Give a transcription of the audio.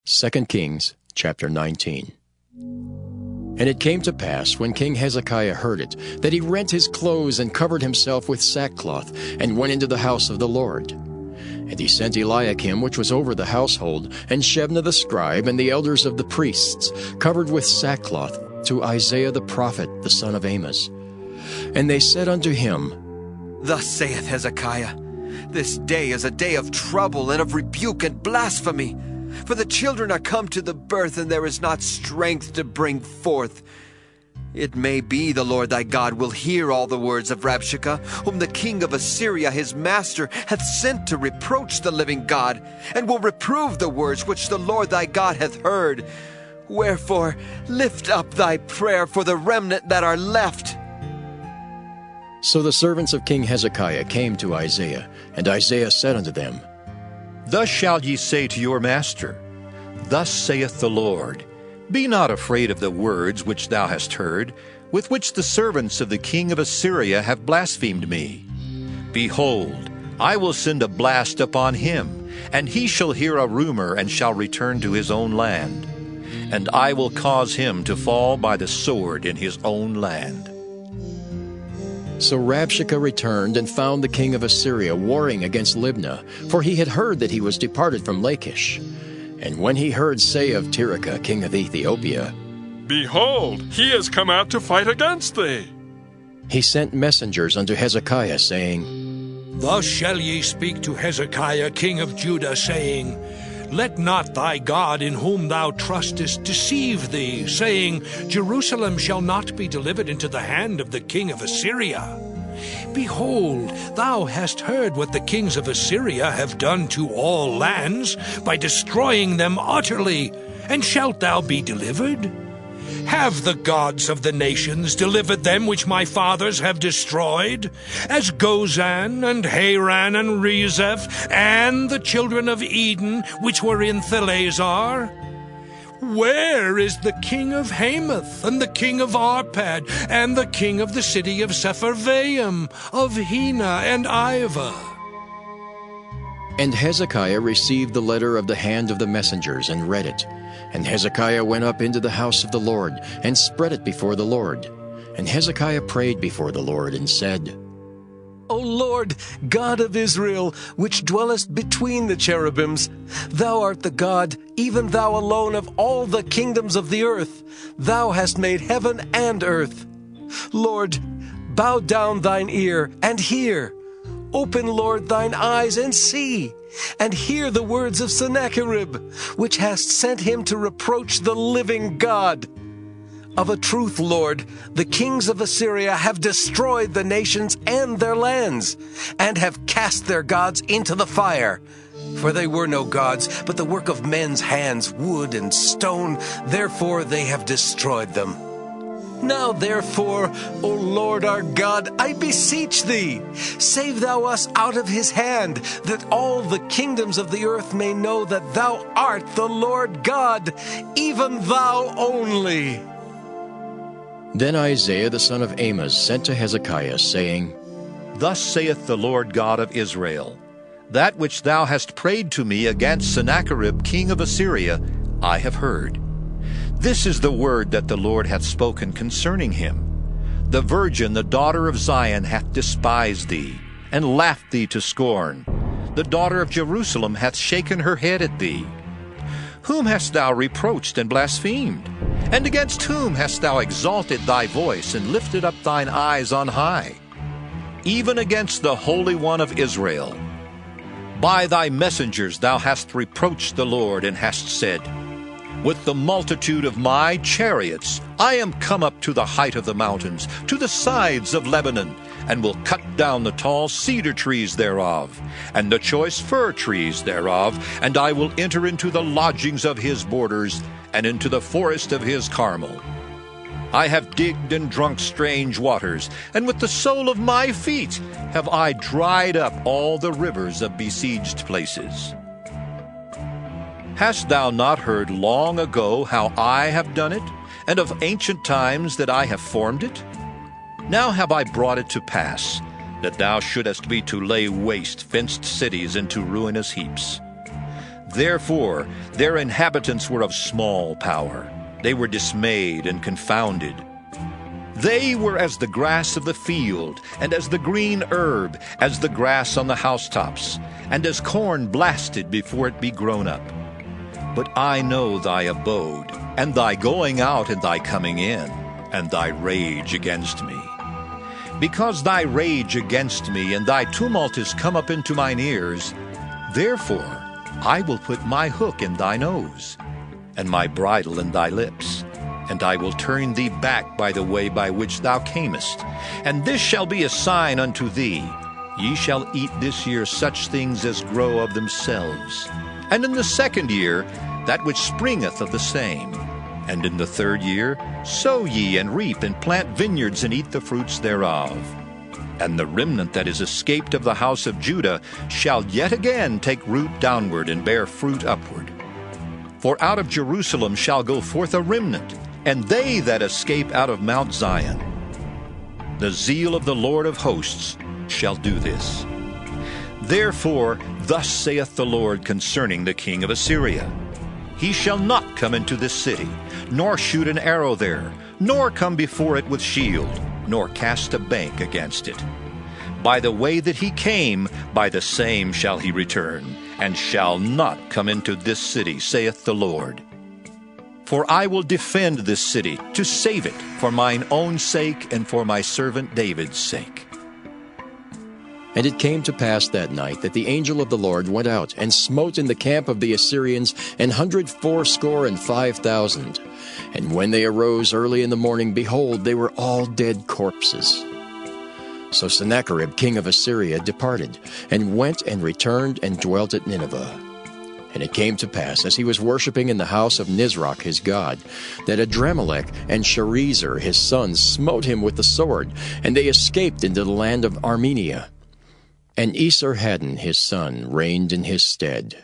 2 Kings chapter 19. And it came to pass, when King Hezekiah heard it, that he rent his clothes and covered himself with sackcloth, and went into the house of the Lord. And he sent Eliakim, which was over the household, and Shebna the scribe, and the elders of the priests, covered with sackcloth, to Isaiah the prophet, the son of Amos. And they said unto him, Thus saith Hezekiah, This day is a day of trouble and of rebuke and blasphemy. For the children are come to the birth, and there is not strength to bring forth. It may be the Lord thy God will hear all the words of Rabshakeh, whom the king of Assyria his master hath sent to reproach the living God, and will reprove the words which the Lord thy God hath heard. Wherefore lift up thy prayer for the remnant that are left. So the servants of King Hezekiah came to Isaiah, and Isaiah said unto them, Thus shall ye say to your master, Thus saith the Lord, Be not afraid of the words which thou hast heard, with which the servants of the king of Assyria have blasphemed me. Behold, I will send a blast upon him, and he shall hear a rumor, and shall return to his own land. And I will cause him to fall by the sword in his own land. So Rabshakeh returned and found the king of Assyria warring against Libnah, for he had heard that he was departed from Lachish. And when he heard say of Tirhakah, king of Ethiopia, Behold, he is come out to fight against thee, he sent messengers unto Hezekiah, saying, Thus shall ye speak to Hezekiah king of Judah, saying, Let not thy God in whom thou trustest deceive thee, saying, Jerusalem shall not be delivered into the hand of the king of Assyria. Behold, thou hast heard what the kings of Assyria have done to all lands, by destroying them utterly, and shalt thou be delivered? Have the gods of the nations delivered them which my fathers have destroyed, as Gozan, and Haran, and Rezeph, and the children of Eden, which were in Thalazar? Where is the king of Hamath, and the king of Arpad, and the king of the city of Sepharvaim, of Hena and Ivah? And Hezekiah received the letter of the hand of the messengers, and read it. And Hezekiah went up into the house of the Lord, and spread it before the Lord. And Hezekiah prayed before the Lord, and said, O Lord, God of Israel, which dwellest between the cherubims, thou art the God, even thou alone, of all the kingdoms of the earth. Thou hast made heaven and earth. Lord, bow down thine ear, and hear. Open, Lord, thine eyes, and see, and hear the words of Sennacherib, which hast sent him to reproach the living God. Of a truth, Lord, the kings of Assyria have destroyed the nations and their lands, and have cast their gods into the fire. For they were no gods, but the work of men's hands, wood and stone, therefore they have destroyed them. Now therefore, O Lord our God, I beseech thee, save thou us out of his hand, that all the kingdoms of the earth may know that thou art the Lord God, even thou only. Then Isaiah the son of Amos sent to Hezekiah, saying, Thus saith the Lord God of Israel, That which thou hast prayed to me against Sennacherib king of Assyria, I have heard. This is the word that the Lord hath spoken concerning him. The virgin, the daughter of Zion, hath despised thee, and laughed thee to scorn. The daughter of Jerusalem hath shaken her head at thee. Whom hast thou reproached and blasphemed? And against whom hast thou exalted thy voice, and lifted up thine eyes on high? Even against the Holy One of Israel. By thy messengers thou hast reproached the Lord, and hast said, With the multitude of my chariots I am come up to the height of the mountains, to the sides of Lebanon, and will cut down the tall cedar trees thereof, and the choice fir trees thereof, and I will enter into the lodgings of his borders, and into the forest of his Carmel. I have digged and drunk strange waters, and with the sole of my feet have I dried up all the rivers of besieged places. Hast thou not heard long ago how I have done it, and of ancient times that I have formed it? Now have I brought it to pass, that thou shouldest be to lay waste fenced cities into ruinous heaps. Therefore their inhabitants were of small power. They were dismayed and confounded. They were as the grass of the field, and as the green herb, as the grass on the housetops, and as corn blasted before it be grown up. But I know thy abode, and thy going out and thy coming in, and thy rage against me. Because thy rage against me and thy tumult is come up into mine ears, therefore I will put my hook in thy nose, and my bridle in thy lips, and I will turn thee back by the way by which thou camest. And this shall be a sign unto thee: ye shall eat this year such things as grow of themselves, and in the second year that which springeth of the same. And in the third year sow ye and reap and plant vineyards and eat the fruits thereof. And the remnant that is escaped of the house of Judah shall yet again take root downward and bear fruit upward. For out of Jerusalem shall go forth a remnant, and they that escape out of Mount Zion. The zeal of the Lord of hosts shall do this. Therefore thus saith the Lord concerning the king of Assyria: He shall not come into this city, nor shoot an arrow there, nor come before it with shield, nor cast a bank against it. By the way that he came, by the same shall he return, and shall not come into this city, saith the Lord. For I will defend this city, to save it, for mine own sake and for my servant David's sake. And it came to pass that night that the angel of the Lord went out and smote in the camp of the Assyrians 185,000. And when they arose early in the morning, behold, they were all dead corpses. So Sennacherib king of Assyria departed, and went and returned and dwelt at Nineveh. And it came to pass, as he was worshipping in the house of Nisroch his god, that Adrammelech and Sharezer his sons smote him with the sword, and they escaped into the land of Armenia. And Esarhaddon his son reigned in his stead.